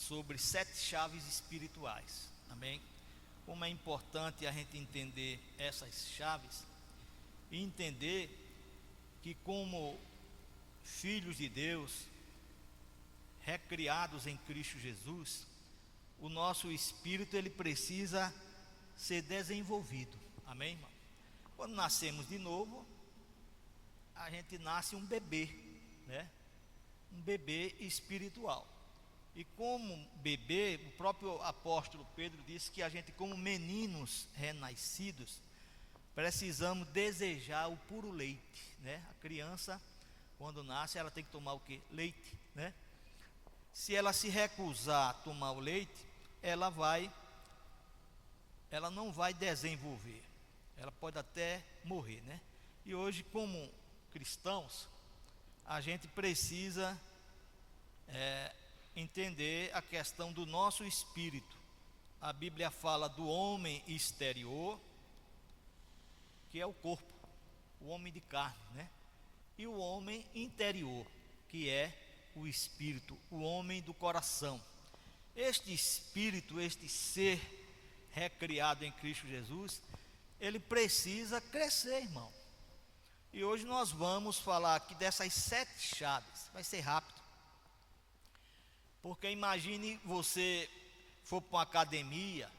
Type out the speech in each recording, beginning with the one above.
sobre 7 chaves espirituais. Amém? Como é importante a gente entender essas chaves e entender que, como filhos de Deus, recriados em Cristo Jesus, o nosso espírito ele precisa ser desenvolvido. Amém, irmão? Quando nascemos de novo, a gente nasce um bebê, né? Um bebê espiritual. E como bebê, o próprio apóstolo Pedro disse que a gente, como meninos renascidos, precisamos desejar o puro leite, né? A criança, quando nasce, ela tem que tomar o quê? Leite, né? Se ela se recusar a tomar o leite, ela não vai desenvolver, ela pode até morrer, né? E hoje, como cristãos, a gente precisa entender a questão do nosso espírito. A Bíblia fala do homem exterior, que é o corpo, o homem de carne, né? E o homem interior, que é o espírito, o homem do coração. Este espírito, este ser recriado em Cristo Jesus, ele precisa crescer, irmão. E hoje nós vamos falar aqui dessas 7 chaves. Vai ser rápido, porque imagine você for para uma academia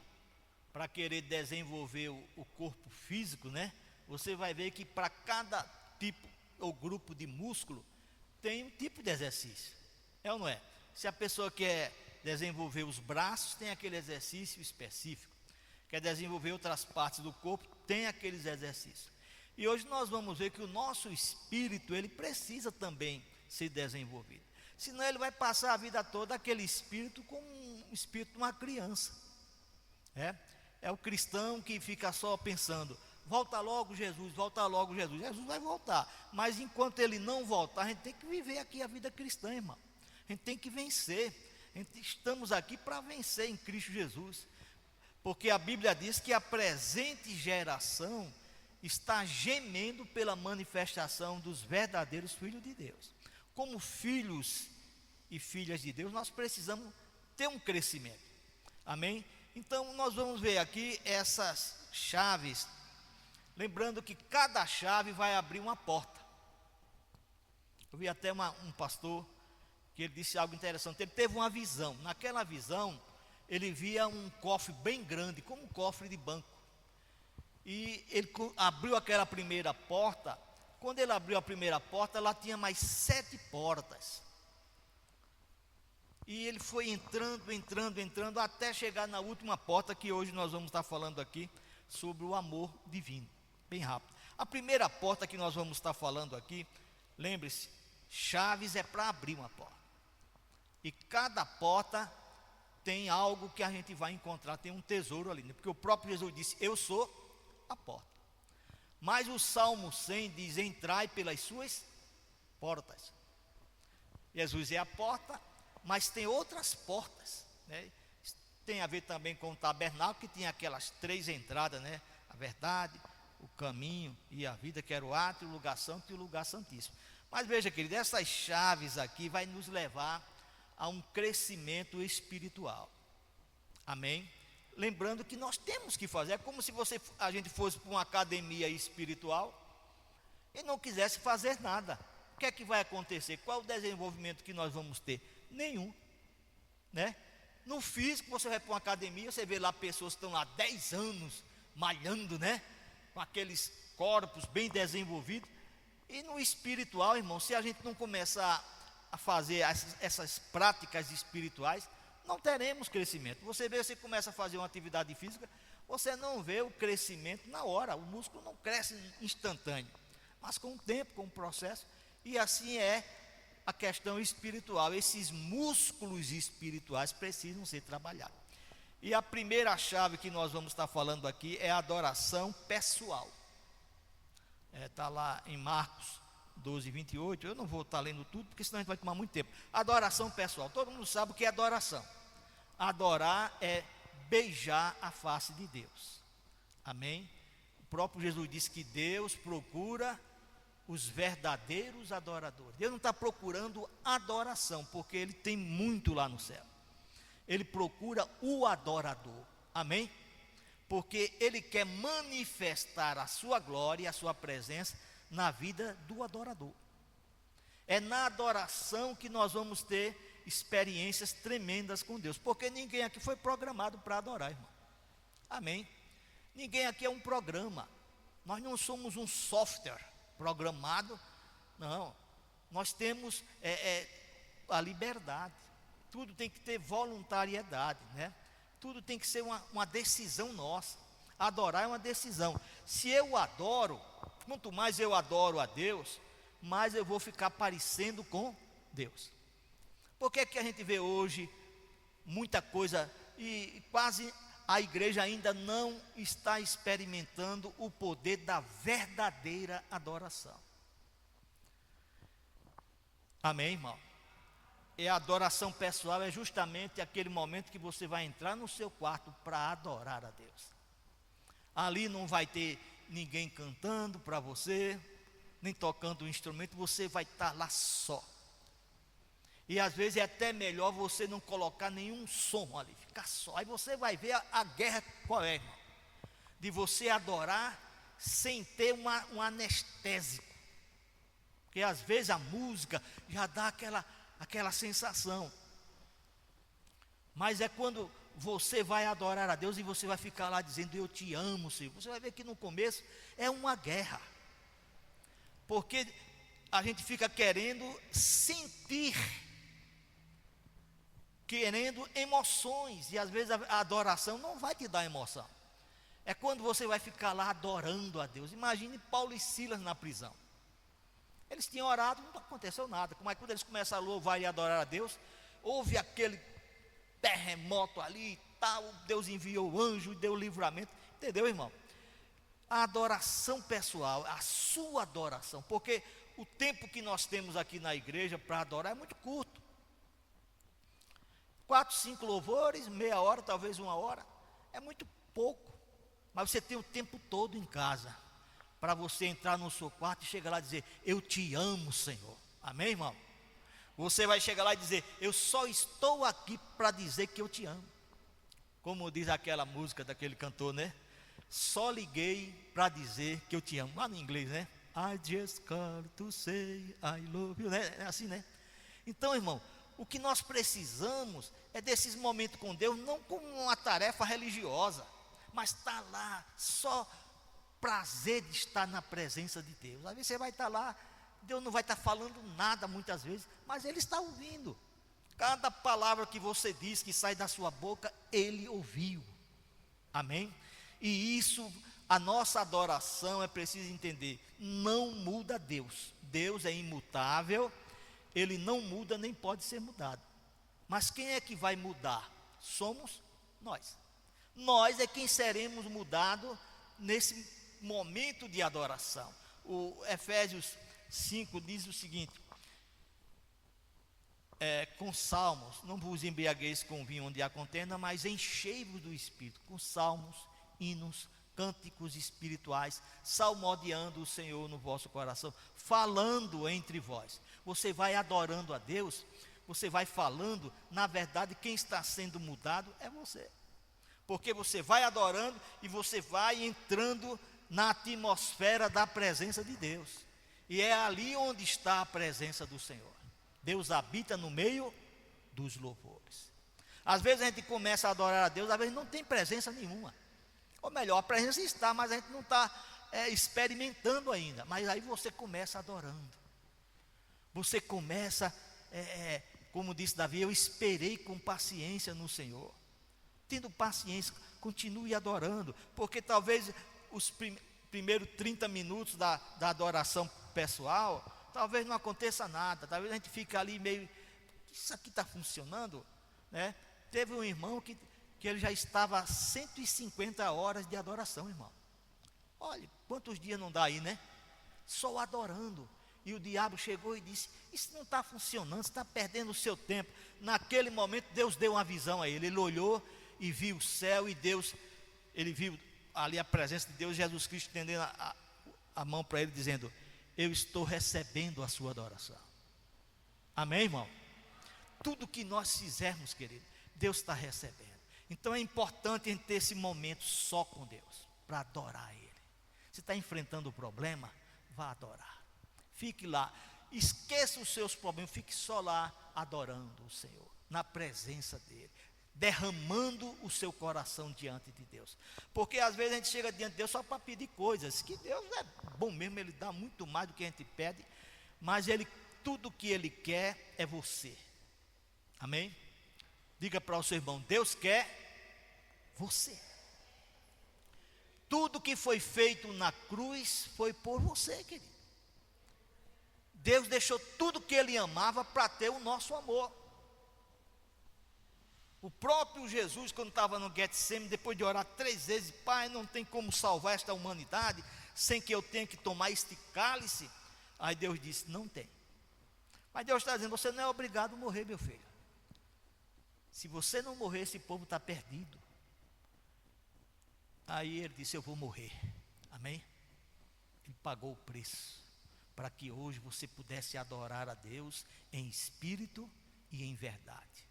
para querer desenvolver o corpo físico, né? Você vai ver que para cada tipo ou grupo de músculo tem um tipo de exercício, é ou não é? Se a pessoa quer desenvolver os braços, tem aquele exercício específico. Quer desenvolver outras partes do corpo, tem aqueles exercícios. E hoje nós vamos ver que o nosso espírito, ele precisa também ser desenvolvido. Senão ele vai passar a vida toda aquele espírito como um espírito de uma criança. É o cristão que fica só pensando, volta logo Jesus, volta logo Jesus. Jesus vai voltar, mas enquanto ele não voltar, a gente tem que viver aqui a vida cristã, irmão. A gente tem que vencer. Estamos aqui para vencer em Cristo Jesus. Porque a Bíblia diz que a presente geração está gemendo pela manifestação dos verdadeiros filhos de Deus. Como filhos e filhas de Deus, nós precisamos ter um crescimento. Amém? Então nós vamos ver aqui essas chaves. Lembrando que cada chave vai abrir uma porta. Eu vi até um pastor que ele disse algo interessante. Ele teve uma visão. Naquela visão, ele via um cofre bem grande, como um cofre de banco. E ele abriu aquela primeira porta. Quando ele abriu a primeira porta, ela tinha mais 7 portas. E ele foi entrando, até chegar na última porta, que hoje nós vamos estar falando aqui, sobre o amor divino. Bem rápido. A primeira porta que nós vamos estar falando aqui, lembre-se, chaves é para abrir uma porta. E cada porta tem algo que a gente vai encontrar, tem um tesouro ali, né? Porque o próprio Jesus disse, eu sou a porta. Mas o Salmo 100 diz, entrai pelas suas portas. Jesus é a porta, mas tem outras portas, né? Tem a ver também com o tabernáculo, que tinha aquelas 3 entradas, né? A verdade, o caminho e a vida, que era o átrio, o lugar santo e o lugar santíssimo. Mas veja, querido, essas chaves aqui vai nos levar a um crescimento espiritual. Amém? Lembrando que nós temos que fazer, é como se a gente fosse para uma academia espiritual e não quisesse fazer nada. O que é que vai acontecer? Qual o desenvolvimento que nós vamos ter? Nenhum, né? No físico, você vai para uma academia, você vê lá pessoas que estão lá 10 anos malhando, né? Com aqueles corpos bem desenvolvidos. E no espiritual, irmão, se a gente não começar a fazer essas práticas espirituais, não teremos crescimento. Você começa a fazer uma atividade física, você não vê o crescimento na hora, o músculo não cresce instantâneo, mas com o tempo, com o processo. E assim é a questão espiritual. Esses músculos espirituais precisam ser trabalhados. E a primeira chave que nós vamos estar falando aqui é a adoração pessoal. Está lá em Marcos 12, 28, eu não vou estar lendo tudo, porque senão a gente vai tomar muito tempo. Adoração pessoal, todo mundo sabe o que é adoração. Adorar é beijar a face de Deus. Amém? O próprio Jesus disse que Deus procura os verdadeiros adoradores. Deus não está procurando adoração, porque Ele tem muito lá no céu. Ele procura o adorador. Amém? Porque ele quer manifestar a sua glória e a sua presença na vida do adorador. É na adoração que nós vamos ter experiências tremendas com Deus, porque ninguém aqui foi programado para adorar, irmão. Amém? Ninguém aqui é um programa. Nós não somos um software programado, não. Nós temos a liberdade. Tudo tem que ter voluntariedade, né? Tudo tem que ser uma decisão nossa. Adorar é uma decisão. Se eu adoro, quanto mais eu adoro a Deus, mais eu vou ficar parecendo com Deus. Por que a gente vê hoje muita coisa e quase a igreja ainda não está experimentando o poder da verdadeira adoração? Amém, irmão? E a adoração pessoal é justamente aquele momento que você vai entrar no seu quarto para adorar a Deus. Ali não vai ter ninguém cantando para você, nem tocando um instrumento, você vai estar lá só. E às vezes é até melhor você não colocar nenhum som ali, ficar só. Aí você vai ver a guerra qual é, irmão? De você adorar sem ter um anestésico. Porque às vezes a música já dá aquela sensação. Mas é quando você vai adorar a Deus e você vai ficar lá dizendo: eu te amo, Senhor. Você vai ver que no começo é uma guerra. Porque a gente fica querendo sentir, querendo emoções. E às vezes a adoração não vai te dar emoção. É quando você vai ficar lá adorando a Deus. Imagine Paulo e Silas na prisão. Eles tinham orado, não aconteceu nada. Mas quando eles começam a louvar e adorar a Deus, houve aquele terremoto ali e tal. Deus enviou o anjo e deu livramento. Entendeu, irmão? A adoração pessoal, a sua adoração. Porque o tempo que nós temos aqui na igreja para adorar é muito curto. 4, 5 louvores, meia hora, talvez 1 hora. É muito pouco. Mas você tem o tempo todo em casa para você entrar no seu quarto e chegar lá e dizer: eu te amo, Senhor. Amém, irmão? Você vai chegar lá e dizer: eu só estou aqui para dizer que eu te amo. Como diz aquela música daquele cantor, né? Só liguei para dizer que eu te amo. Lá no inglês, né? I just called to say I love you, né? É assim, né? Então, irmão, o que nós precisamos é desses momentos com Deus, não como uma tarefa religiosa, mas estar lá só prazer de estar na presença de Deus. Às vezes você vai estar lá, Deus não vai estar falando nada muitas vezes, mas Ele está ouvindo. Cada palavra que você diz, que sai da sua boca, Ele ouviu. Amém? E isso, a nossa adoração, é preciso entender, não muda Deus. Deus é imutável, Ele não muda nem pode ser mudado. Mas quem é que vai mudar? Somos nós. Nós é quem seremos mudados nesse momento de adoração. O Efésios 5 diz o seguinte: com salmos, não vos embriagueis com vinho onde há contenda, mas enchei-vos do Espírito, com salmos, hinos, cânticos espirituais, salmodiando o Senhor no vosso coração, falando entre vós. Você vai adorando a Deus, você vai falando, na verdade quem está sendo mudado é você. Porque você vai adorando e você vai entrando na atmosfera da presença de Deus. E é ali onde está a presença do Senhor. Deus habita no meio dos louvores. Às vezes a gente começa a adorar a Deus, às vezes não tem presença nenhuma. Ou melhor, a presença está, mas a gente não está experimentando ainda. Mas aí você começa adorando. Você começa, como disse Davi, eu esperei com paciência no Senhor. Tendo paciência, continue adorando, porque talvez os primeiros 30 minutos da adoração pessoal, talvez não aconteça nada, talvez a gente fique ali meio, isso aqui está funcionando, né? Teve um irmão que ele já estava há 150 horas de adoração, irmão. Olha, quantos dias não dá aí, né? Só adorando. E o diabo chegou e disse: isso não está funcionando, você está perdendo o seu tempo. Naquele momento Deus deu uma visão a ele. Ele olhou e viu o céu e Deus, ele viu ali a presença de Deus, Jesus Cristo estendendo a mão para ele, dizendo: eu estou recebendo a sua adoração. Amém, irmão? Tudo que nós fizermos, querido, Deus está recebendo. Então é importante a gente ter esse momento só com Deus, para adorar Ele. Se está enfrentando o problema, vá adorar. Fique lá, esqueça os seus problemas, fique só lá adorando o Senhor, na presença dEle, derramando o seu coração diante de Deus. Porque às vezes a gente chega diante de Deus só para pedir coisas, que Deus é bom mesmo, Ele dá muito mais do que a gente pede, mas tudo que Ele quer é você. Amém? Diga para o seu irmão, Deus quer você. Tudo que foi feito na cruz foi por você, querido. Deus deixou tudo que Ele amava para ter o nosso amor. O próprio Jesus, quando estava no Getsemane, depois de orar 3 vezes, Pai, não tem como salvar esta humanidade, sem que eu tenha que tomar este cálice. Aí Deus disse, não tem. Mas Deus está dizendo, você não é obrigado a morrer, meu filho. Se você não morrer, esse povo está perdido. Aí ele disse, eu vou morrer. Amém? Ele pagou o preço, para que hoje você pudesse adorar a Deus em espírito e em verdade.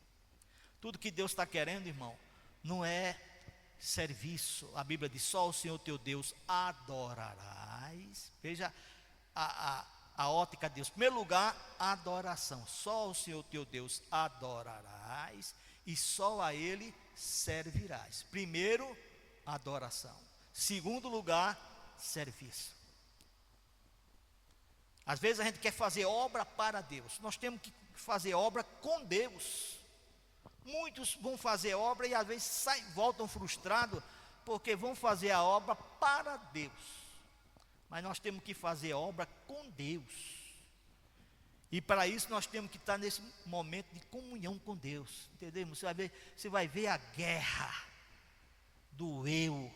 Tudo que Deus está querendo, irmão, não é serviço. A Bíblia diz, só o Senhor teu Deus adorarás. Veja a ótica de Deus. Em primeiro lugar, adoração. Só o Senhor teu Deus adorarás e só a Ele servirás. Primeiro, adoração. Segundo lugar, serviço. Às vezes a gente quer fazer obra para Deus. Nós temos que fazer obra com Deus. Muitos vão fazer obra e às vezes voltam frustrados, porque vão fazer a obra para Deus. Mas nós temos que fazer obra com Deus. E para isso nós temos que estar nesse momento de comunhão com Deus. Entendeu? Você vai ver a guerra do eu,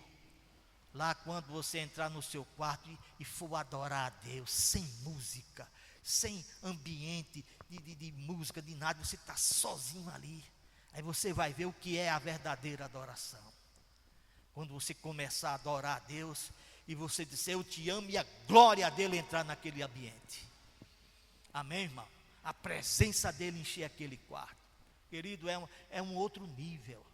lá quando você entrar no seu quarto e for adorar a Deus, sem música, sem ambiente de música, de nada, você está sozinho ali. Aí você vai ver o que é a verdadeira adoração. Quando você começar a adorar a Deus, e você disser, eu te amo, e a glória dele entrar naquele ambiente. Amém, irmão? A presença dele encher aquele quarto. Querido, é um outro nível.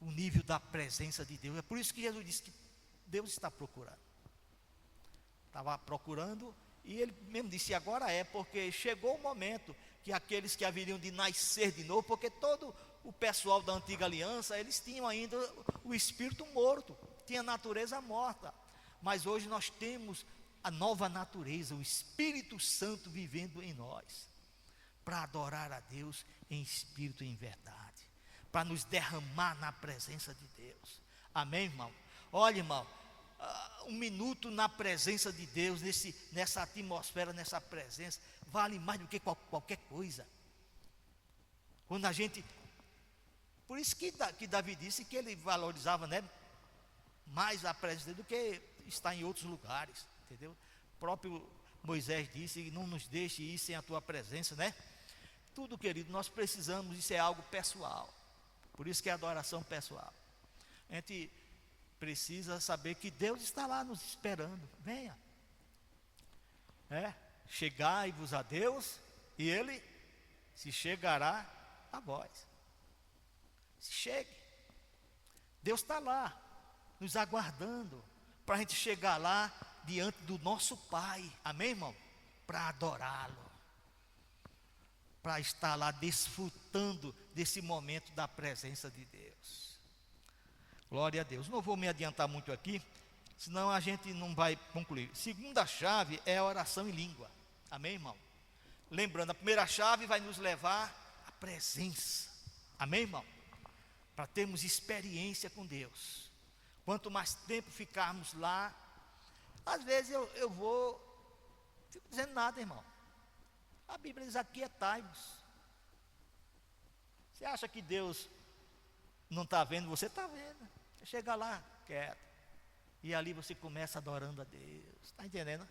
O nível da presença de Deus. É por isso que Jesus disse que Deus está procurando. Estava procurando, e ele mesmo disse, agora é, porque chegou o momento que aqueles que haveriam de nascer de novo, porque todo o pessoal da antiga aliança, eles tinham ainda o espírito morto, tinha a natureza morta, mas hoje nós temos a nova natureza, o Espírito Santo vivendo em nós, para adorar a Deus em espírito e em verdade, para nos derramar na presença de Deus. Amém, irmão? Olha, irmão, 1 minuto na presença de Deus, nessa atmosfera, nessa presença, vale mais do que qualquer coisa. Quando a gente, por isso que Davi disse que ele valorizava, né, mais a presença dele do que estar em outros lugares, entendeu? O próprio Moisés disse, não nos deixe ir sem a tua presença, né? Tudo, querido, nós precisamos, isso é algo pessoal, por isso que é adoração pessoal. A gente precisa saber que Deus está lá nos esperando, venha. Chegai-vos a Deus, e Ele se chegará a vós. Se chegue. Deus está lá, nos aguardando, para a gente chegar lá, diante do nosso Pai, amém, irmão? Para adorá-lo, para estar lá desfrutando desse momento da presença de Deus. Glória a Deus. Não vou me adiantar muito aqui, senão a gente não vai concluir. Segunda chave é a oração em língua. Amém, irmão? Lembrando, a primeira chave vai nos levar à presença. Amém, irmão? Para termos experiência com Deus. Quanto mais tempo ficarmos lá, às vezes eu fico dizendo nada, irmão. A Bíblia diz, aquietai-vos. Você acha que Deus não está vendo? Você está vendo. Você chega lá, quieto. E ali você começa adorando a Deus. Está entendendo?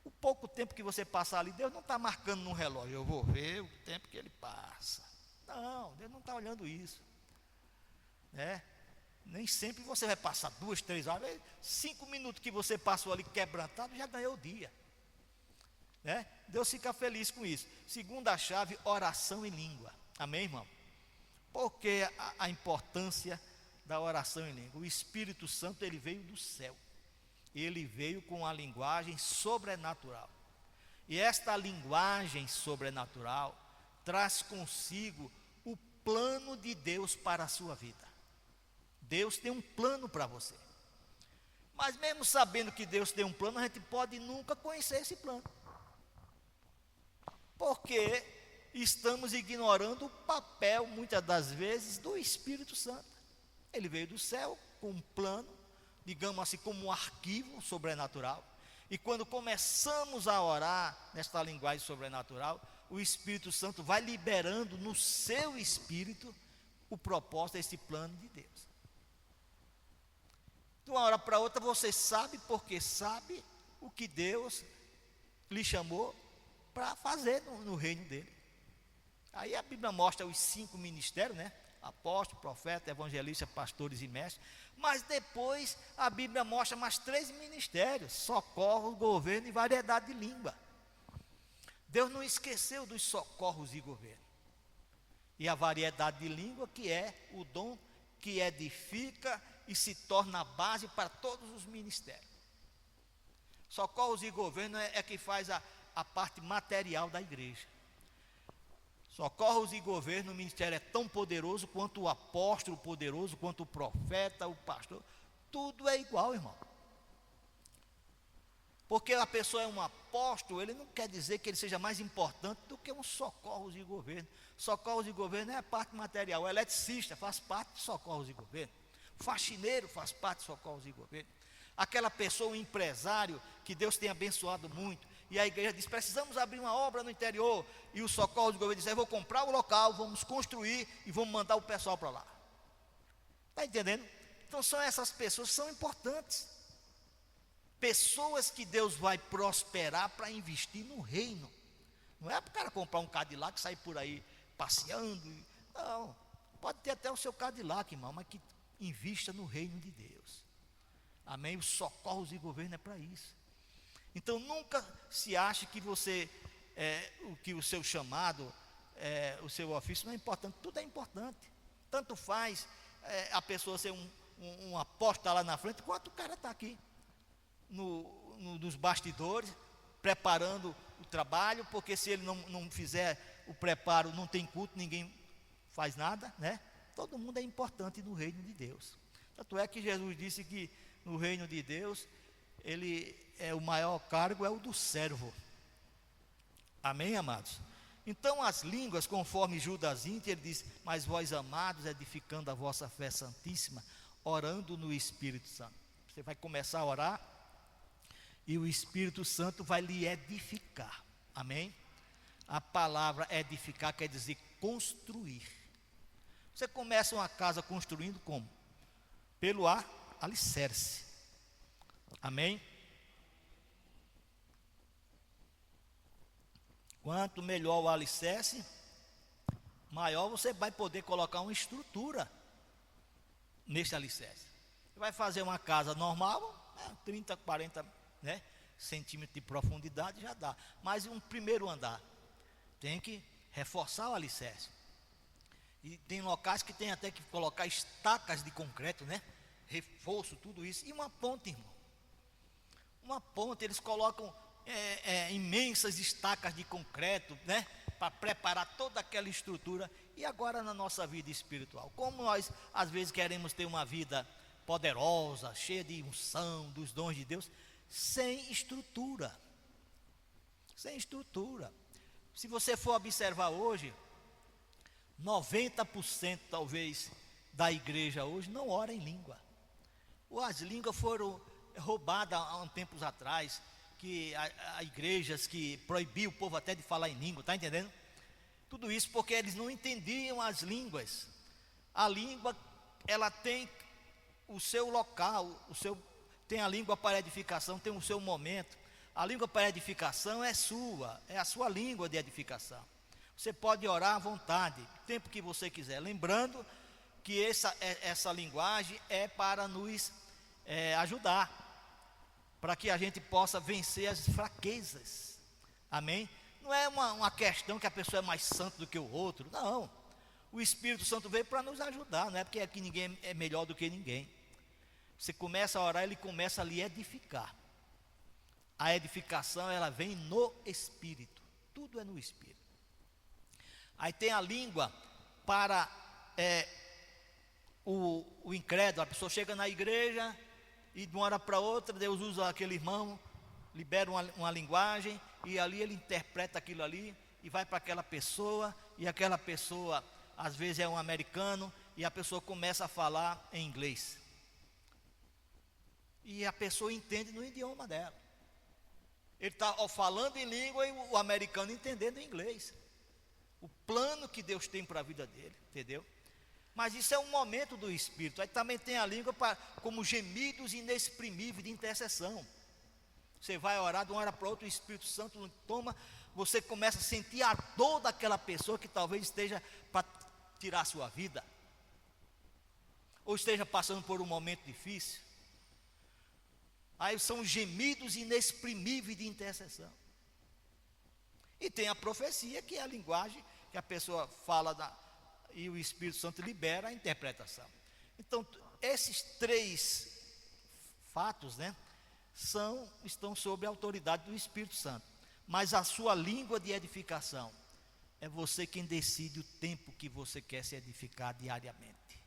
O pouco tempo que você passar ali, Deus não está marcando no relógio. Eu vou ver o tempo que ele passa. Não, Deus não está olhando isso. Nem sempre você vai passar 2, 3 horas. 5 minutos que você passou ali quebrantado, já ganhou o dia. Deus fica feliz com isso. Segunda chave, oração em língua. Amém, irmão? Por que a importância da oração em língua? O Espírito Santo, ele veio do céu. Ele veio com a linguagem sobrenatural. E esta linguagem sobrenatural traz consigo o plano de Deus para a sua vida. Deus tem um plano para você. Mas mesmo sabendo que Deus tem um plano, a gente pode nunca conhecer esse plano. Porque estamos ignorando o papel, muitas das vezes, do Espírito Santo. Ele veio do céu com um plano, digamos assim, como um arquivo sobrenatural. E quando começamos a orar nesta linguagem sobrenatural, o Espírito Santo vai liberando no seu espírito o propósito desse plano de Deus. De uma hora para outra você sabe, porque sabe o que Deus lhe chamou para fazer no reino dele. Aí a Bíblia mostra os 5 ministérios, né? Apóstolo, profeta, evangelista, pastores e mestres. Mas depois a Bíblia mostra mais 3 ministérios: socorro, governo e variedade de língua. Deus não esqueceu dos socorros e governo. E a variedade de língua, que é o dom que edifica e se torna a base para todos os ministérios. Socorros e governo é que faz a parte material da igreja. Socorros e governo, o ministério é tão poderoso quanto o apóstolo poderoso, quanto o profeta, o pastor. Tudo é igual, irmão. Porque a pessoa é um apóstolo, ele não quer dizer que ele seja mais importante do que um socorros e governo. Socorros e governo é a parte material. O eletricista faz parte de socorros e governo. O faxineiro faz parte de socorros e governo. Aquela pessoa, um empresário, que Deus tem abençoado muito, e a igreja diz: precisamos abrir uma obra no interior, e o socorro do governo diz: eu vou comprar o local, vamos construir e vamos mandar o pessoal para lá. Está entendendo? Então são essas pessoas que são importantes, pessoas que Deus vai prosperar para investir no reino. Não é para o cara comprar um Cadillac e sair por aí passeando. Não, pode ter até o seu Cadillac, irmão, mas que invista no reino de Deus. Amém? Os socorros e governo é para isso. Então nunca se ache que você, que o seu chamado, o seu ofício não é importante. Tudo é importante. Tanto faz a pessoa ser um apóstolo lá na frente, quanto o cara está aqui nos bastidores, preparando o trabalho, porque se ele não fizer o preparo, não tem culto, ninguém faz nada, né? Todo mundo é importante no reino de Deus. Tanto é que Jesus disse que no reino de Deus, o maior cargo é o do servo. Amém, amados? Então as línguas, conforme Judas Inter, ele diz: mas vós, amados, edificando a vossa fé santíssima, orando no Espírito Santo. Você vai começar a orar e o Espírito Santo vai lhe edificar. Amém? A palavra edificar quer dizer construir. Você começa uma casa construindo como? Pelo alicerce. Amém? Quanto melhor o alicerce, maior você vai poder colocar uma estrutura nesse alicerce. Você vai fazer uma casa normal, 30, 40, né, centímetros de profundidade já dá. Mas um primeiro andar tem que reforçar o alicerce. E tem locais que tem até que colocar estacas de concreto, né? Reforço, tudo isso. E uma ponte, irmão. Uma ponte, eles colocam imensas estacas de concreto, né? Para preparar toda aquela estrutura. E agora na nossa vida espiritual, como nós às vezes queremos ter uma vida poderosa, cheia de unção, dos dons de Deus, sem estrutura. Sem estrutura. Se você for observar hoje, 90% talvez da igreja hoje não ora em língua. As línguas foram roubadas há uns tempos atrás, que há igrejas que proibiam o povo até de falar em língua, está entendendo? Tudo isso porque eles não entendiam as línguas. A língua, ela tem o seu local, tem a língua para edificação, tem o seu momento. A língua para edificação é a sua língua de edificação. Você pode orar à vontade, o tempo que você quiser. Lembrando que essa linguagem é para nos ajudar, para que a gente possa vencer as fraquezas. Amém? Não é uma questão que a pessoa é mais santa do que o outro. Não. O Espírito Santo veio para nos ajudar, não é porque aqui ninguém é melhor do que ninguém. Você começa a orar, ele começa a lhe edificar. A edificação, ela vem no Espírito. Tudo é no Espírito. Aí tem a língua para o incrédulo. A pessoa chega na igreja e de uma hora para outra, Deus usa aquele irmão, libera uma linguagem, e ali ele interpreta aquilo ali, e vai para aquela pessoa, e aquela pessoa, às vezes é um americano, e a pessoa começa a falar em inglês. E a pessoa entende no idioma dela. Ele está falando em língua e o americano entendendo em inglês. O plano que Deus tem para a vida dele, entendeu? Mas isso é um momento do Espírito. Aí também tem a língua como gemidos inexprimíveis de intercessão. Você vai orar de uma hora para outra, o Espírito Santo toma, você começa a sentir a dor daquela pessoa que talvez esteja para tirar a sua vida, ou esteja passando por um momento difícil. Aí são gemidos inexprimíveis de intercessão. E tem a profecia, que é a linguagem que a pessoa fala e o Espírito Santo libera a interpretação. Então, esses três fatos, né, estão sob a autoridade do Espírito Santo. Mas a sua língua de edificação é você quem decide o tempo que você quer se edificar diariamente.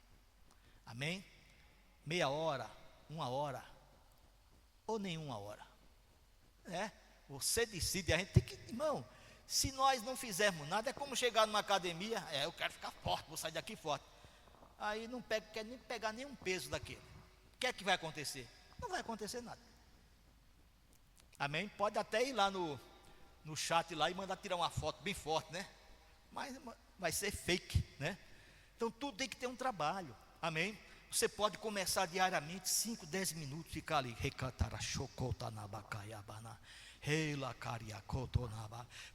Amém? Meia hora, 1 hora, ou nenhuma hora. Você decide. A gente tem que, irmão, se nós não fizermos nada, é como chegar numa academia, eu quero ficar forte, vou sair daqui forte. Aí não quer nem pegar nenhum peso daquele. O que é que vai acontecer? Não vai acontecer nada. Amém? Pode até ir lá no chat lá e mandar tirar uma foto bem forte, né? Mas vai ser fake, né? Então tudo tem que ter um trabalho. Amém? Você pode começar diariamente 5, 10 minutos, ficar ali.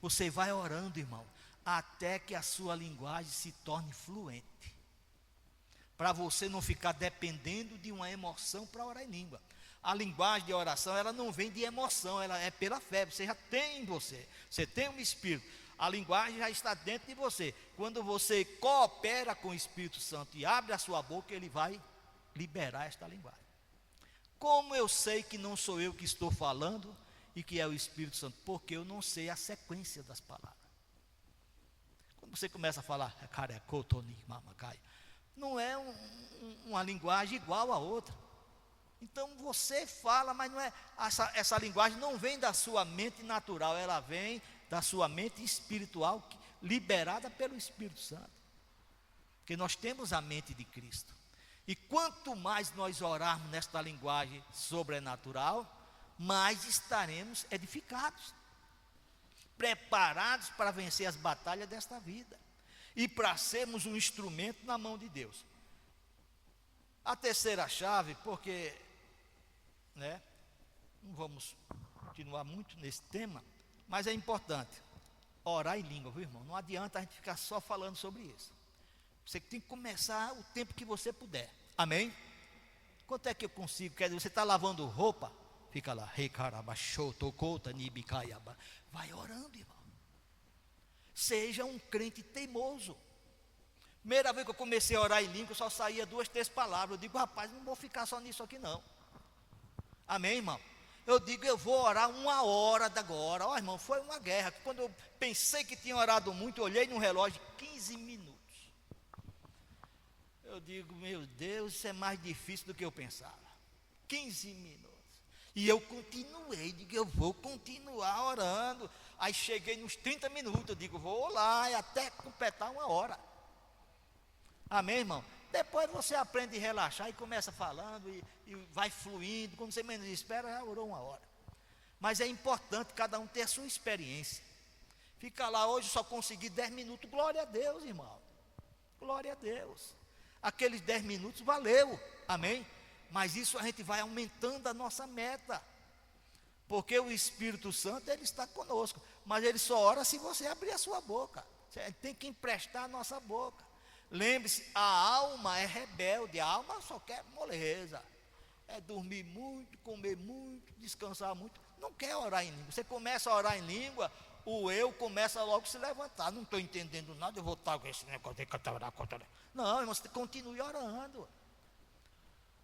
Você vai orando, irmão, até que a sua linguagem se torne fluente. Para você não ficar dependendo de uma emoção para orar em língua. A linguagem de oração, ela não vem de emoção, ela é pela fé. Você já tem em você, você tem um Espírito. A linguagem já está dentro de você. Quando você coopera com o Espírito Santo e abre a sua boca, ele vai liberar esta linguagem. Como eu sei que não sou eu que estou falando e que é o Espírito Santo? Porque eu não sei a sequência das palavras. Quando você começa a falar, não é uma linguagem igual a outra. Então você fala, mas não é essa linguagem não vem da sua mente natural, ela vem da sua mente espiritual, liberada pelo Espírito Santo. Porque nós temos a mente de Cristo. E quanto mais nós orarmos nesta linguagem sobrenatural, mais estaremos edificados, preparados para vencer as batalhas desta vida e para sermos um instrumento na mão de Deus. A terceira chave, porque não vamos continuar muito nesse tema, mas é importante orar em língua, viu, irmão? Não adianta a gente ficar só falando sobre isso. Você tem que começar o tempo que você puder. Amém? Quanto é que eu consigo? Quer dizer, você está lavando roupa, fica lá, vai orando, irmão. Seja um crente teimoso. Primeira vez que eu comecei a orar em língua, só saía 2, 3 palavras. Eu digo, rapaz, não vou ficar só nisso aqui não. Amém, irmão? Eu digo, eu vou orar 1 hora da agora. Ó, irmão, foi uma guerra. Quando eu pensei que tinha orado muito, eu olhei no relógio, 15 minutos. Eu digo, meu Deus, isso é mais difícil do que eu pensava. 15 minutos. E eu continuei, digo, eu vou continuar orando. Aí cheguei nos 30 minutos, eu digo, vou lá até completar 1 hora. Amém, irmão? Depois você aprende a relaxar e começa falando e vai fluindo. Quando você menos espera, já orou 1 hora. Mas é importante cada um ter a sua experiência. Fica lá, hoje só consegui 10 minutos, glória a Deus, irmão. Glória a Deus. Aqueles 10 minutos valeu, amém? Mas isso a gente vai aumentando a nossa meta. Porque o Espírito Santo, ele está conosco. Mas ele só ora se você abrir a sua boca. Você tem que emprestar a nossa boca. Lembre-se, a alma é rebelde, a alma só quer moleza. É dormir muito, comer muito, descansar muito. Não quer orar em língua. Você começa a orar em língua, o eu começa logo a se levantar. Não estou entendendo nada, eu vou estar com esse negócio de cantar. Não, irmão, você continue orando.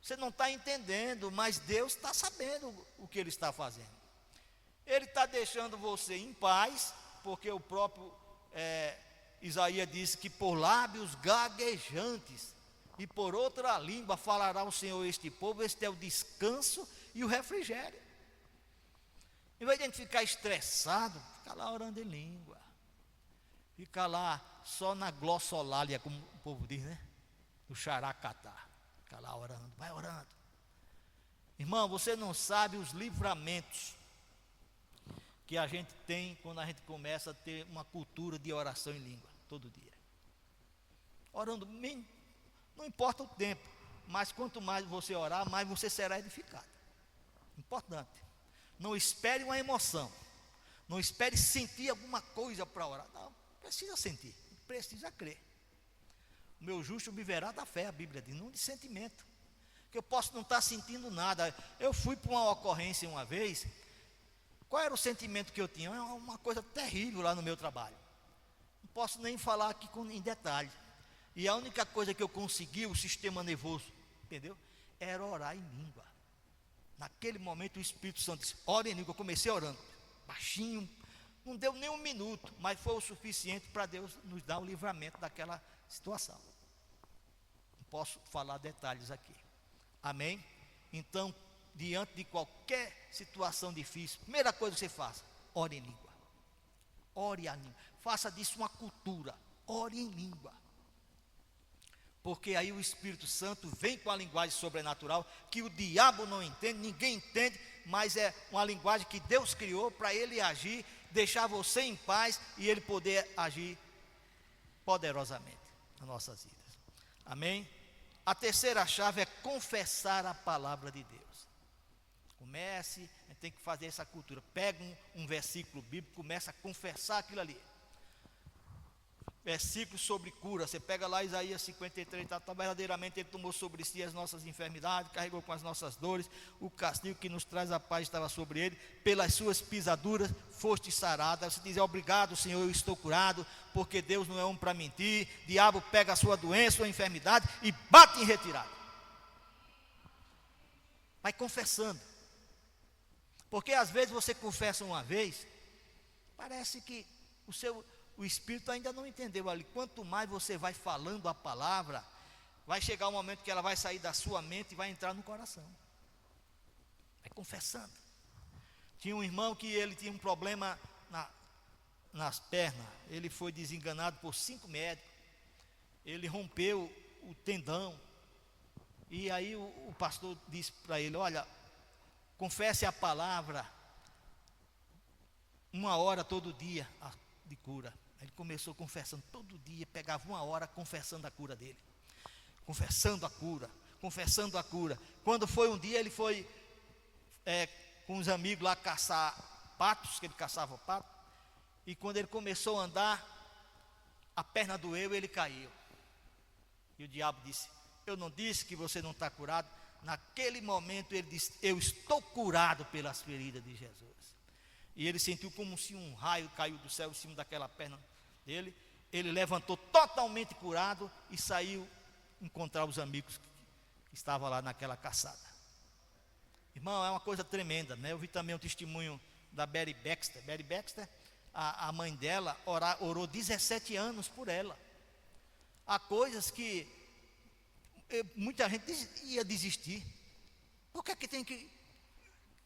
Você não está entendendo, mas Deus está sabendo o que Ele está fazendo. Ele está deixando você em paz, porque o próprio Isaías disse que por lábios gaguejantes e por outra língua falará o Senhor este povo. Este é o descanso e o refrigério. Em vez de a gente ficar estressado, fica lá orando em língua. Fica lá só na glossolalia, como o povo diz, né? No xaracatá. Fica lá orando, vai orando. Irmão, você não sabe os livramentos que a gente tem quando a gente começa a ter uma cultura de oração em língua, todo dia. Orando, não importa o tempo, mas quanto mais você orar, mais você será edificado. Importante. Não espere uma emoção. Não espere sentir alguma coisa para orar. Não, precisa sentir, precisa crer. O meu justo viverá da fé, a Bíblia diz, não de sentimento. Que eu posso não estar sentindo nada. Eu fui para uma ocorrência uma vez. Qual era o sentimento que eu tinha? Uma coisa terrível lá no meu trabalho. Não posso nem falar aqui em detalhe. E a única coisa que eu consegui, o sistema nervoso, entendeu? Era orar em língua. Naquele momento o Espírito Santo disse, ora em língua. Eu comecei orando, baixinho. Não deu nem um minuto, mas foi o suficiente para Deus nos dar o livramento daquela situação. Não posso falar detalhes aqui. Amém? Então, diante de qualquer situação difícil, primeira coisa que você faça, ore em língua. Ore em língua. Faça disso uma cultura. Ore em língua. Porque aí o Espírito Santo vem com a linguagem sobrenatural, que o diabo não entende, ninguém entende, mas é uma linguagem que Deus criou para ele agir, deixar você em paz e ele poder agir poderosamente nas nossas vidas. Amém? A terceira chave é confessar a palavra de Deus. Comece, a gente tem que fazer essa cultura. Pega um versículo bíblico, começa a confessar aquilo ali. Versículo sobre cura, você pega lá Isaías 53, verdadeiramente Ele tomou sobre si as nossas enfermidades, carregou com as nossas dores, o castigo que nos traz a paz estava sobre Ele, pelas suas pisaduras foste sarada. Você diz, obrigado Senhor, eu estou curado, porque Deus não é homem para mentir. Diabo pega a sua doença, sua enfermidade e bate em retirada. Vai confessando, porque às vezes você confessa uma vez, parece que o Espírito ainda não entendeu ali. Quanto mais você vai falando a palavra, vai chegar um momento que ela vai sair da sua mente e vai entrar no coração. Vai confessando. Tinha um irmão que ele tinha um problema nas pernas. Ele foi desenganado por 5 médicos. Ele rompeu o tendão. E aí o pastor disse para ele, olha, confesse a palavra 1 hora todo dia de cura. Ele começou confessando todo dia, pegava 1 hora confessando a cura dele, confessando a cura, confessando a cura. Quando foi um dia, ele foi com os amigos lá caçar patos, que ele caçava pato, e quando ele começou a andar, a perna doeu e ele caiu. E o diabo disse, eu não disse que você não está curado? Naquele momento ele disse, eu estou curado pelas feridas de Jesus. E ele sentiu como se um raio caiu do céu em cima daquela perna dele. Ele levantou totalmente curado e saiu encontrar os amigos que estavam lá naquela caçada. Irmão, é uma coisa tremenda, né? Eu vi também um testemunho da Betty Baxter. Betty Baxter, a mãe dela orou 17 anos por ela. Há coisas que muita gente ia desistir. Por que tem que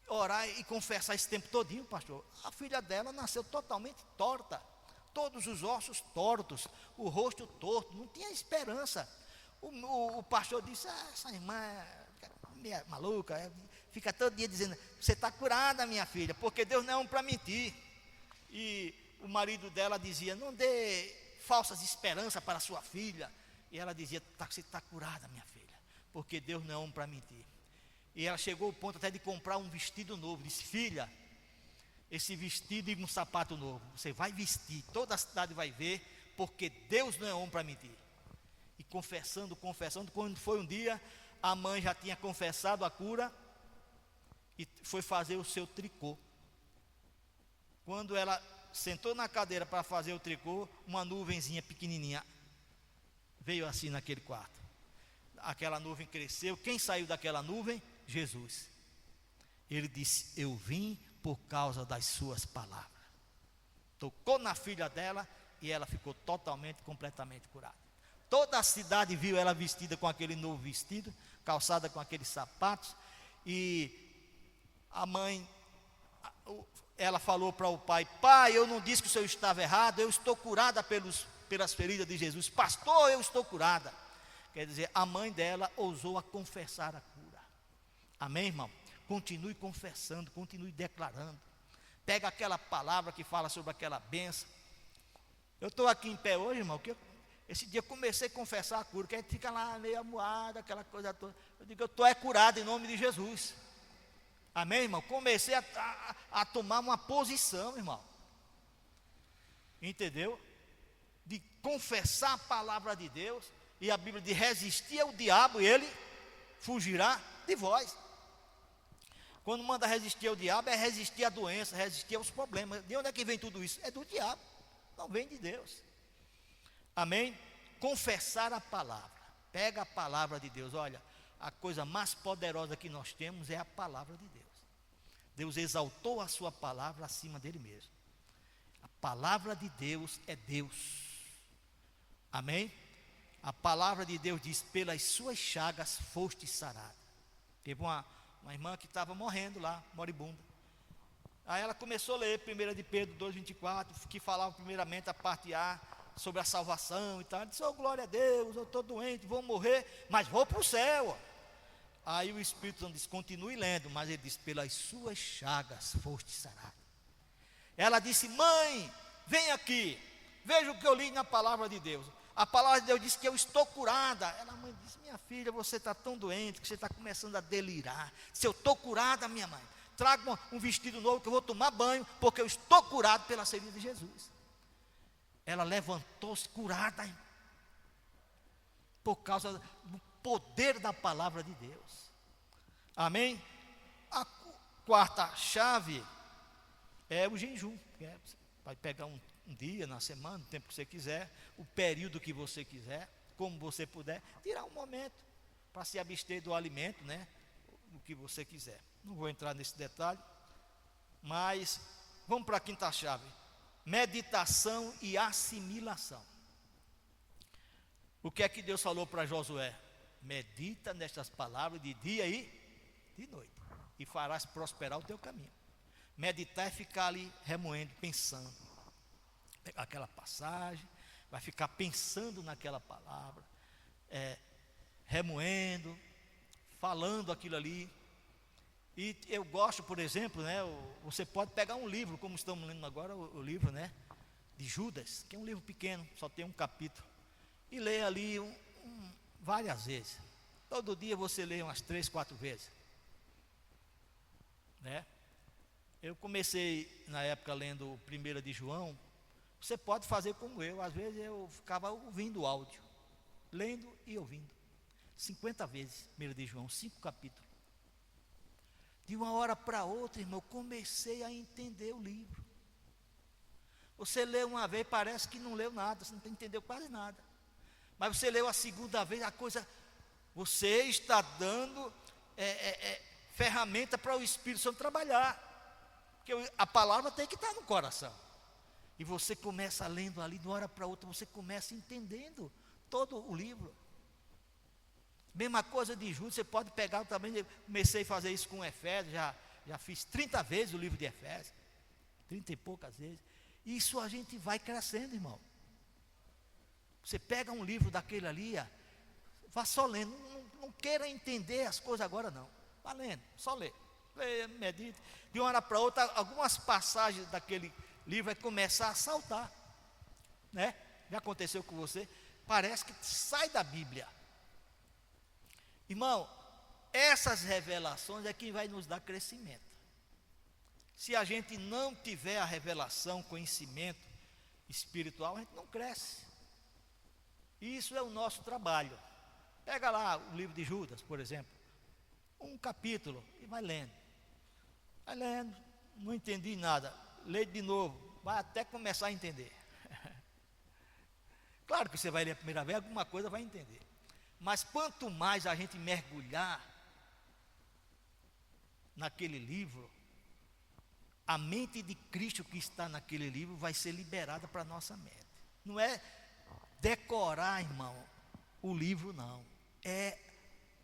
orar e confessar esse tempo todinho, pastor? A filha dela nasceu totalmente torta, todos os ossos tortos, o rosto torto, não tinha esperança. O pastor disse, essa irmã é maluca, fica todo dia dizendo, você está curada minha filha, porque Deus não é homem para mentir. E o marido dela dizia, não dê falsas esperanças para a sua filha. E ela dizia, você está curada minha filha, porque Deus não é homem para mentir. E ela chegou ao ponto até de comprar um vestido novo. Disse, filha, esse vestido e um sapato novo, você vai vestir, toda a cidade vai ver, porque Deus não é homem para mentir. E confessando, quando foi um dia, a mãe já tinha confessado a cura e foi fazer o seu tricô. Quando ela sentou na cadeira para fazer o tricô, uma nuvenzinha pequenininha veio assim naquele quarto. Aquela nuvem cresceu. Quem saiu daquela nuvem? Jesus. Ele disse: eu vim por causa das suas palavras. Tocou na filha dela e ela ficou totalmente, completamente curada. Toda a cidade viu ela vestida com aquele novo vestido, calçada com aqueles sapatos. E a mãe, ela falou para o pai: pai, eu não disse que o senhor estava errado, eu estou curada pelas feridas de Jesus. Pastor, eu estou curada. Quer dizer, a mãe dela ousou a confessar a cura. Amém, irmão? Continue confessando, continue declarando. Pega aquela palavra que fala sobre aquela bênção. Eu estou aqui em pé hoje, irmão, que esse dia eu comecei a confessar a cura, que a gente fica lá meio amuado, aquela coisa toda. Eu digo: eu estou curado em nome de Jesus. Amém, irmão? Comecei a tomar uma posição, irmão. Entendeu? De confessar a palavra de Deus. E a Bíblia diz: resistir ao diabo e ele fugirá de vós. Quando manda resistir ao diabo, é resistir à doença, resistir aos problemas. De onde é que vem tudo isso? É do diabo, não vem de Deus. Amém? Confessar a palavra. Pega a palavra de Deus. Olha, a coisa mais poderosa que nós temos é a palavra de Deus. Deus exaltou a sua palavra acima dele mesmo. A palavra de Deus é Deus. Amém? A palavra de Deus diz: pelas suas chagas foste sarado. Teve uma irmã que estava morrendo lá, moribunda. Aí ela começou a ler 1 de Pedro 2,24, que falava primeiramente a parte A, sobre a salvação e tal. Ela disse: oh, glória a Deus, eu estou doente, vou morrer, mas vou para o céu. Aí o Espírito Santo disse: continue lendo, mas ele disse: pelas suas chagas foste sarado. Ela disse: mãe, vem aqui, veja o que eu li na palavra de Deus. A palavra de Deus diz que eu estou curada. Ela, mãe, disse: minha filha, você está tão doente que você está começando a delirar. Se eu estou curada, minha mãe, traga um vestido novo que eu vou tomar banho, porque eu estou curado pela ferida de Jesus. Ela levantou-se curada, por causa do poder da palavra de Deus. Amém? A quarta chave é o jejum. Vai pegar um dia na semana, o tempo que você quiser, o período que você quiser, como você puder, tirar um momento para se abster do alimento, né? O que você quiser. Não vou entrar nesse detalhe, mas vamos para a quinta chave: meditação e assimilação. O que é que Deus falou para Josué? Medita nestas palavras de dia e de noite, e farás prosperar o teu caminho. Meditar é ficar ali remoendo, pensando. Pegar aquela passagem, vai ficar pensando naquela palavra, remoendo, falando aquilo ali. E eu gosto, por exemplo, né, você pode pegar um livro, como estamos lendo agora, o livro, né, de Judas, que é um livro pequeno, só tem um capítulo, e ler ali várias vezes. Todo dia você lê umas 3, 4 vezes, né? Eu comecei na época lendo 1 de João. Você pode fazer como eu. Às vezes eu ficava ouvindo o áudio, lendo e ouvindo 50 vezes 1 de João, 5 capítulos. De uma hora para outra, irmão, eu comecei a entender o livro. Você lê uma vez, parece que não leu nada, você não entendeu quase nada. Mas você leu a segunda vez, a coisa, você está dando ferramenta para o Espírito Santo trabalhar. Porque a palavra tem que estar no coração. E você começa lendo ali, de uma hora para outra, você começa entendendo todo o livro. Mesma coisa de Judas, você pode pegar também. Eu comecei a fazer isso com Efésios, já fiz 30 vezes o livro de Efésios, 30 e poucas vezes. Isso a gente vai crescendo, irmão. Você pega um livro daquele ali, vá só lendo, não queira entender as coisas agora não. Vá lendo, só lê. Leia, medite. De uma hora para outra, algumas passagens daquele livro vai começar a saltar, né? Já aconteceu com você? Parece que sai da Bíblia. Irmão, essas revelações é que vai nos dar crescimento. Se a gente não tiver a revelação, conhecimento espiritual, a gente não cresce. Isso é o nosso trabalho. Pega lá o livro de Judas, por exemplo, um capítulo e vai lendo. Vai lendo, não entendi nada, lê de novo, vai até começar a entender. Claro que você vai ler a primeira vez, alguma coisa vai entender. Mas quanto mais a gente mergulhar naquele livro, a mente de Cristo que está naquele livro vai ser liberada para a nossa mente. Não é decorar, irmão, o livro, não. É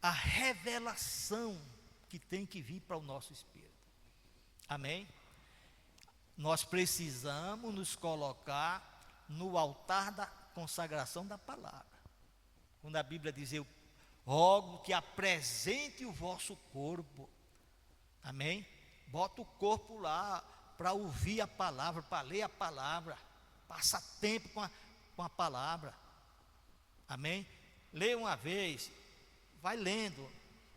a revelação que tem que vir para o nosso espírito. Amém? Nós precisamos nos colocar no altar da consagração da palavra. Quando a Bíblia diz, eu rogo que apresente o vosso corpo. Amém? Bota o corpo lá para ouvir a palavra, para ler a palavra. Passa tempo com a palavra. Amém? Lê uma vez, vai lendo,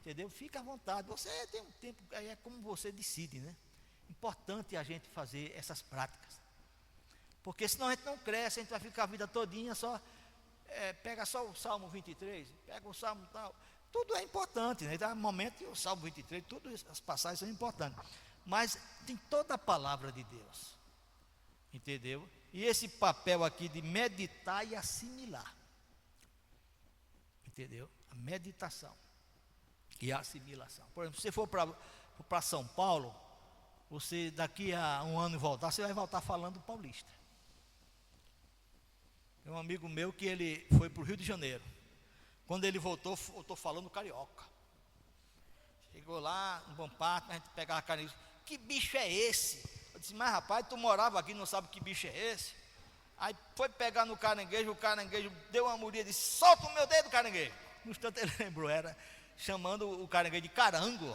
entendeu? Fica à vontade. Você tem um tempo, aí é como você decide, né? Importante a gente fazer essas práticas. Porque senão a gente não cresce, a gente vai ficar a vida todinha só, pega só o Salmo 23, pega o Salmo tal. Tudo é importante, né? Dá momento, o Salmo 23, todas as passagens são importantes. Mas tem toda a palavra de Deus. Entendeu? E esse papel aqui de meditar e assimilar. Entendeu? A meditação e a assimilação. Por exemplo, se você for para São Paulo, você daqui a um ano voltar, você vai voltar falando paulista. Tem um amigo meu que ele foi para o Rio de Janeiro. Quando ele voltou falando carioca. Chegou lá, no Bom Parto, a gente pegava a carne. Que bicho é esse? Eu disse, mas rapaz, tu morava aqui, não sabe que bicho é esse? Aí foi pegar no caranguejo, o caranguejo deu uma muria e disse, solta o meu dedo, caranguejo. No instante ele lembrou, era chamando o caranguejo de carango.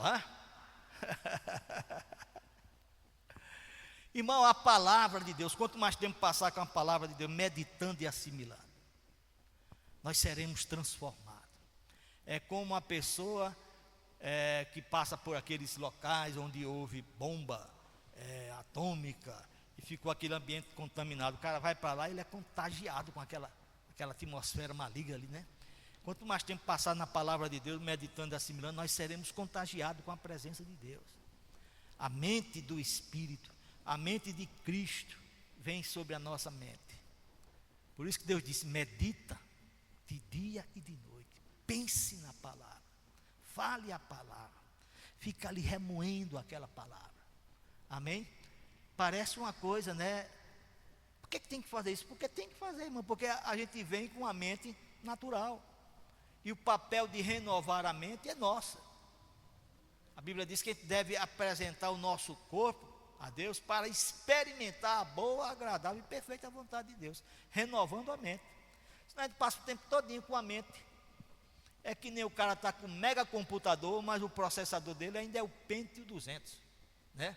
Irmão, a palavra de Deus, quanto mais tempo passar com a palavra de Deus, meditando e assimilando, nós seremos transformados. É como uma pessoa que passa por aqueles locais onde houve bomba atômica e ficou aquele ambiente contaminado. O cara vai para lá e ele é contagiado com aquela atmosfera maligna ali, né? Quanto mais tempo passar na palavra de Deus, meditando e assimilando, nós seremos contagiados com a presença de Deus. A mente do Espírito, a mente de Cristo vem sobre a nossa mente. Por isso que Deus disse, medita de dia e de noite. Pense na palavra. Fale a palavra. Fica ali remoendo aquela palavra. Amém? Parece uma coisa, né? Por que tem que fazer isso? Porque tem que fazer, irmão. Porque a gente vem com a mente natural. E o papel de renovar a mente é nossa. A Bíblia diz que a gente deve apresentar o nosso corpo a Deus para experimentar a boa, agradável e perfeita vontade de Deus, renovando a mente. Senão a gente passa o tempo todinho com a mente. É que nem o cara está com um mega computador, mas o processador dele ainda é o Pentium 200, né?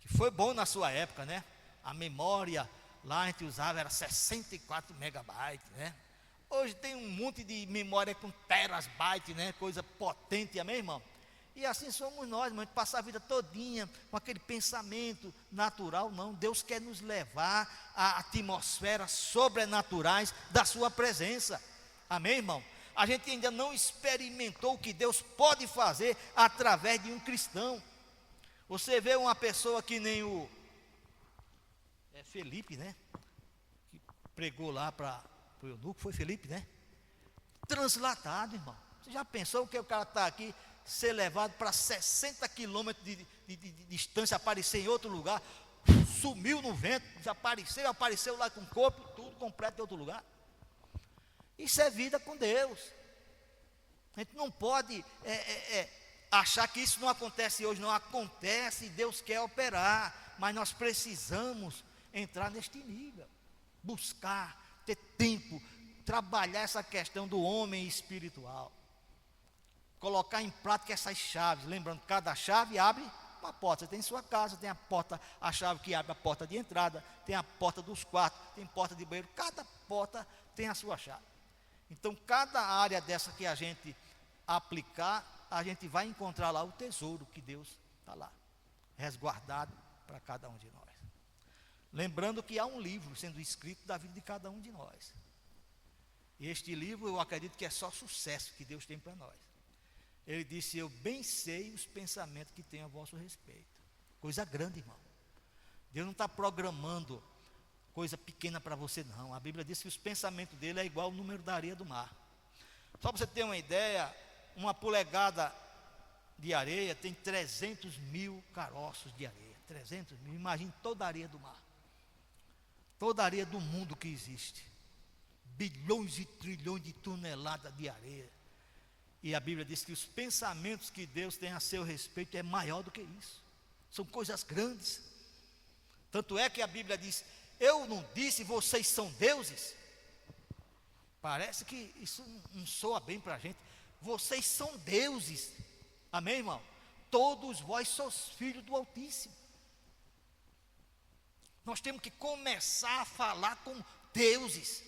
Que foi bom na sua época, né? A memória lá a gente usava era 64 megabytes, né? Hoje tem um monte de memória com terabytes, né? Coisa potente, amém, irmão? E assim somos nós, irmão, a gente passa a vida todinha com aquele pensamento natural, não. Deus quer nos levar a atmosferas sobrenaturais da sua presença, amém, irmão? A gente ainda não experimentou o que Deus pode fazer através de um cristão. Você vê uma pessoa que nem o Felipe, né? Que pregou lá para o eunuco, foi Felipe, né? Translatado, irmão. Você já pensou que o cara está aqui, ser levado para 60 quilômetros de distância, aparecer em outro lugar, sumiu no vento, desapareceu, apareceu lá com o corpo, tudo completo em outro lugar? Isso é vida com Deus. A gente não pode achar que isso não acontece hoje. Não acontece, Deus quer operar, mas nós precisamos entrar neste nível, buscar, ter tempo, trabalhar essa questão do homem espiritual, colocar em prática essas chaves. Lembrando, cada chave abre uma porta. Você tem em sua casa, tem a chave que abre a porta de entrada, tem a porta dos quartos, tem porta de banheiro, cada porta tem a sua chave. Então, cada área dessa que a gente aplicar, a gente vai encontrar lá o tesouro que Deus está lá, resguardado para cada um de nós. Lembrando que há um livro sendo escrito da vida de cada um de nós. E este livro, eu acredito que é só sucesso que Deus tem para nós. Ele disse, eu bem sei os pensamentos que tenho a vosso respeito. Coisa grande, irmão. Deus não está programando coisa pequena para você, não. A Bíblia diz que os pensamentos dele é igual ao número da areia do mar. Só para você ter uma ideia, uma polegada de areia tem 300 mil caroços de areia. 300 mil, imagine toda a areia do mar. Toda a areia do mundo que existe. Bilhões e trilhões de toneladas de areia. E a Bíblia diz que os pensamentos que Deus tem a seu respeito é maior do que isso. São coisas grandes. Tanto é que a Bíblia diz: eu não disse vocês são deuses? Parece que isso não soa bem para a gente. Vocês são deuses. Amém, irmão? Todos vós sois filhos do Altíssimo. Nós temos que começar a falar com deuses.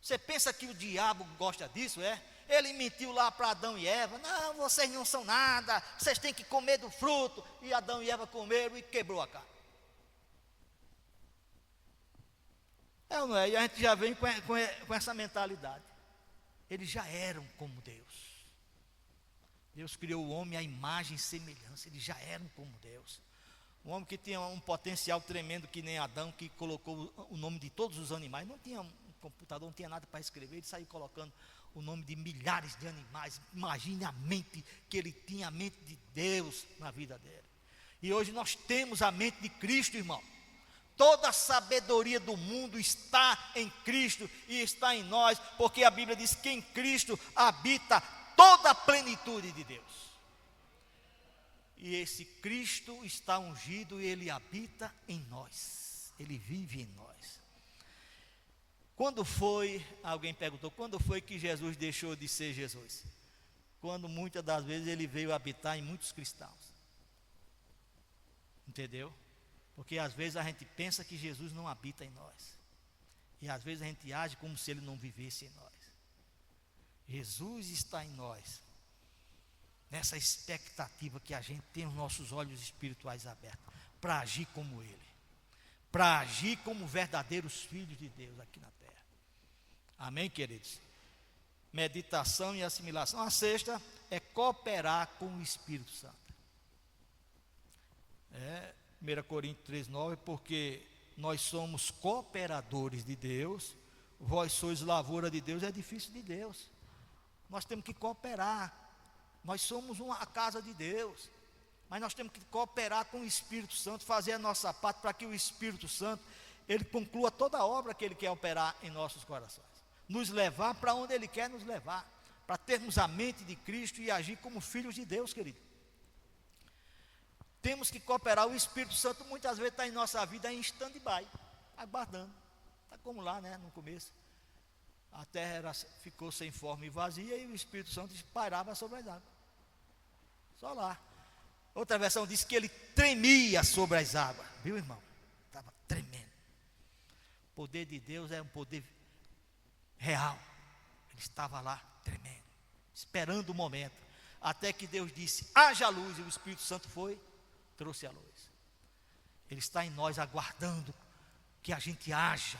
Você pensa que o diabo gosta disso, é? Ele mentiu lá para Adão e Eva: não, vocês não são nada, vocês têm que comer do fruto. E Adão e Eva comeram e quebrou a cara. É ou não é? E a gente já vem com essa mentalidade. Eles já eram como Deus. Deus criou o homem à imagem e semelhança. Eles já eram como Deus. Um homem que tinha um potencial tremendo, que nem Adão, que colocou o nome de todos os animais. Não tinha um computador, não tinha nada para escrever. Ele saiu colocando o nome de milhares de animais. Imagine a mente que ele tinha, a mente de Deus na vida dele. E hoje nós temos a mente de Cristo, irmão. Toda a sabedoria do mundo está em Cristo e está em nós, porque a Bíblia diz que em Cristo habita toda a plenitude de Deus. E esse Cristo está ungido e Ele habita em nós, Ele vive em nós. Quando foi, alguém perguntou, quando foi que Jesus deixou de ser Jesus? Quando muitas das vezes Ele veio habitar em muitos cristãos. Entendeu? Porque às vezes a gente pensa que Jesus não habita em nós. E às vezes a gente age como se Ele não vivesse em nós. Jesus está em nós. Nessa expectativa que a gente tem os nossos olhos espirituais abertos. Para agir como Ele. Para agir como verdadeiros filhos de Deus aqui na terra. Amém, queridos? Meditação e assimilação. A sexta é cooperar com o Espírito Santo. 1 Coríntios 3,9, porque nós somos cooperadores de Deus, vós sois lavoura de Deus, edifício de Deus. Nós temos que cooperar. Nós somos a casa de Deus, mas nós temos que cooperar com o Espírito Santo, fazer a nossa parte para que o Espírito Santo, Ele conclua toda a obra que Ele quer operar em nossos corações. Nos levar para onde Ele quer nos levar, para termos a mente de Cristo e agir como filhos de Deus, querido. Temos que cooperar. O Espírito Santo muitas vezes está em nossa vida em stand-by, aguardando. Está como lá, né, no começo. A terra ficou sem forma e vazia e o Espírito Santo pairava sobre as águas. Só lá. Outra versão diz que ele tremia sobre as águas. Viu, irmão? Estava tremendo. O poder de Deus é um poder real. Ele estava lá tremendo, esperando o momento. Até que Deus disse: haja luz, e o Espírito Santo foi, trouxe a luz. Ele está em nós aguardando que a gente haja.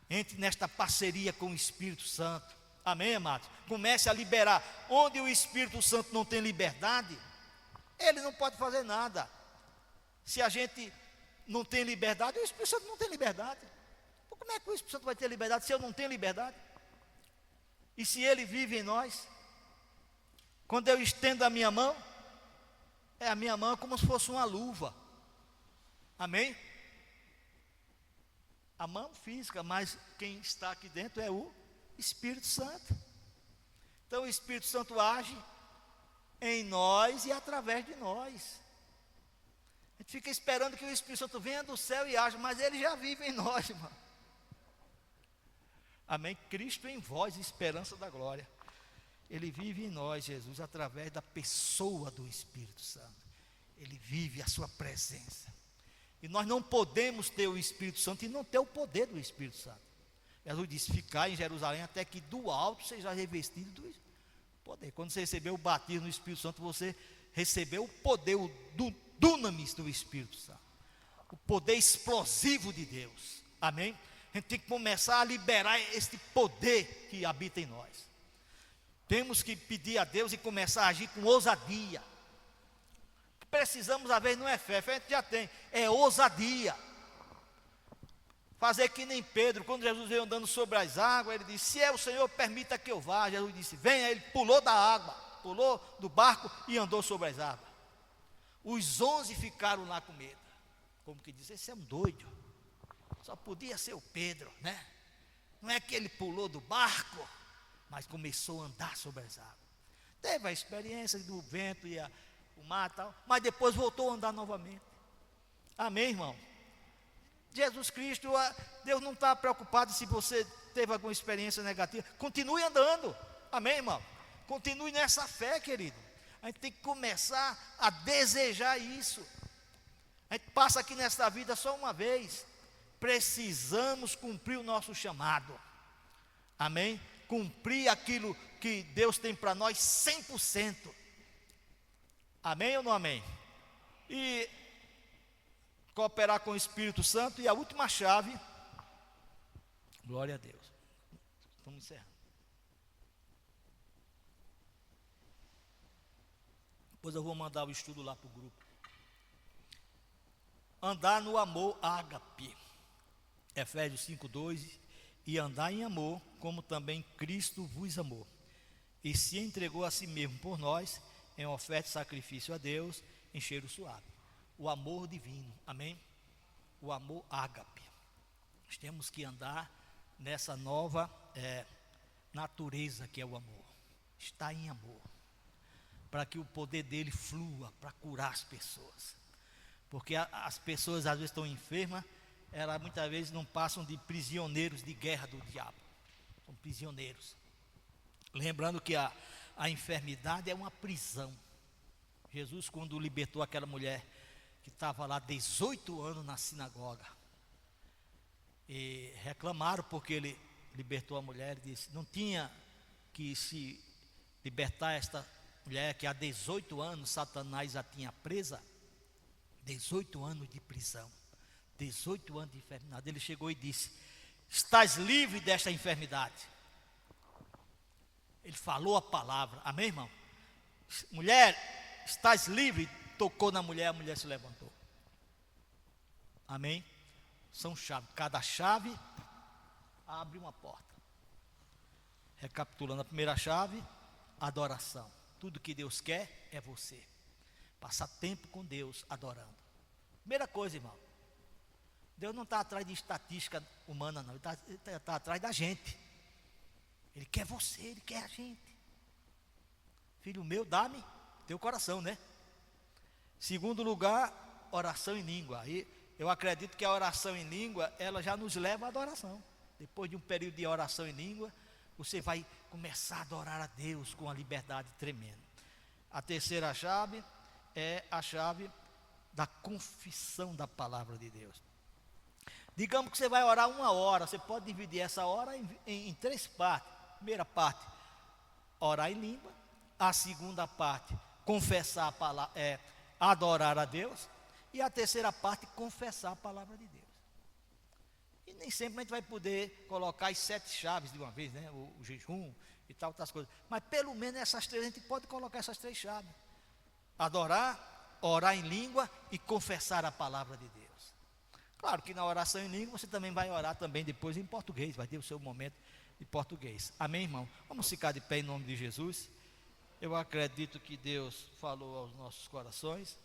Entre nesta parceria com o Espírito Santo. Amém, amados? Comece a liberar. Onde o Espírito Santo não tem liberdade, ele não pode fazer nada. Se a gente não tem liberdade, o Espírito Santo não tem liberdade. Como é que o Espírito Santo vai ter liberdade se eu não tenho liberdade? E se ele vive em nós? Quando eu estendo a minha mão, a minha mão é como se fosse uma luva. Amém? A mão física, mas quem está aqui dentro é o Espírito Santo. Então o Espírito Santo age em nós e através de nós. A gente fica esperando que o Espírito Santo venha do céu e age, mas ele já vive em nós, irmão. Amém? Cristo em vós, esperança da glória. Ele vive em nós, Jesus, através da pessoa do Espírito Santo. Ele vive a sua presença. E nós não podemos ter o Espírito Santo e não ter o poder do Espírito Santo. Jesus disse: ficar em Jerusalém até que do alto seja revestido do poder. Quando você recebeu o batismo no Espírito Santo, você recebeu o poder, o dunamis do Espírito Santo. O poder explosivo de Deus. Amém? A gente tem que começar a liberar este poder que habita em nós. Temos que pedir a Deus e começar a agir com ousadia. Precisamos, às vezes, não é fé, fé a gente já tem, é ousadia. Fazer que nem Pedro, quando Jesus veio andando sobre as águas, ele disse: se é o Senhor, permita que eu vá. Jesus disse: venha. Ele pulou da água, pulou do barco e andou sobre as águas. Os 11 ficaram lá com medo, como que diz: esse é um doido, só podia ser o Pedro, né? Não é que ele pulou do barco, mas começou a andar sobre as águas. Teve a experiência do vento e o mar e tal, mas depois voltou a andar novamente. Amém, irmão? Jesus Cristo, Deus não está preocupado se você teve alguma experiência negativa. Continue andando. Amém, irmão? Continue nessa fé, querido. A gente tem que começar a desejar isso. A gente passa aqui nesta vida só uma vez. Precisamos cumprir o nosso chamado. Amém? Cumprir aquilo que Deus tem para nós 100%. Amém ou não amém? E cooperar com o Espírito Santo. E a última chave, glória a Deus. Estamos encerrando. Depois eu vou mandar o estudo lá para o grupo. Andar no amor ágape. Efésios 5:2. E andar em amor, como também Cristo vos amou, e se entregou a si mesmo por nós, em oferta e sacrifício a Deus, em cheiro suave. O amor divino, amém? O amor ágape. Nós temos que andar nessa nova natureza que é o amor. Está em amor, para que o poder dele flua para curar as pessoas. Porque as pessoas às vezes estão enfermas, elas muitas vezes não passam de prisioneiros de guerra do diabo. São prisioneiros. Lembrando que a enfermidade é uma prisão. Jesus, quando libertou aquela mulher que estava lá 18 anos na sinagoga, e reclamaram porque ele libertou a mulher, e disse: não tinha que se libertar esta mulher que há 18 anos Satanás a tinha presa. 18 anos de prisão, 18 anos de enfermidade. Ele chegou e disse: estás livre desta enfermidade. Ele falou a palavra, amém, irmão? Mulher, estás livre. Tocou na mulher, a mulher se levantou. Amém? São chaves, cada chave abre uma porta. Recapitulando, a primeira chave, adoração. Tudo que Deus quer é você passar tempo com Deus adorando. Primeira coisa, irmão, Deus não está atrás de estatística humana, não. Ele está atrás da gente. Ele quer você, Ele quer a gente. Filho meu, dá-me teu coração, né? Segundo lugar, oração em língua. Aí eu acredito que a oração em língua, ela já nos leva à adoração. Depois de um período de oração em língua, você vai começar a adorar a Deus com uma liberdade tremenda. A terceira chave é a chave da confissão da palavra de Deus. Digamos que você vai orar 1 hora, você pode dividir essa hora em 3 partes. Primeira parte, orar em língua. A segunda parte, confessar a palavra, adorar a Deus. E a terceira parte, confessar a palavra de Deus. E nem sempre a gente vai poder colocar as 7 chaves de uma vez, né? O jejum e tal, outras coisas. Mas pelo menos essas 3, a gente pode colocar essas 3 chaves. Adorar, orar em língua e confessar a palavra de Deus. Claro que na oração em língua você também vai orar também depois em português, vai ter o seu momento de português. Amém, irmão? Vamos ficar de pé em nome de Jesus. Eu acredito que Deus falou aos nossos corações.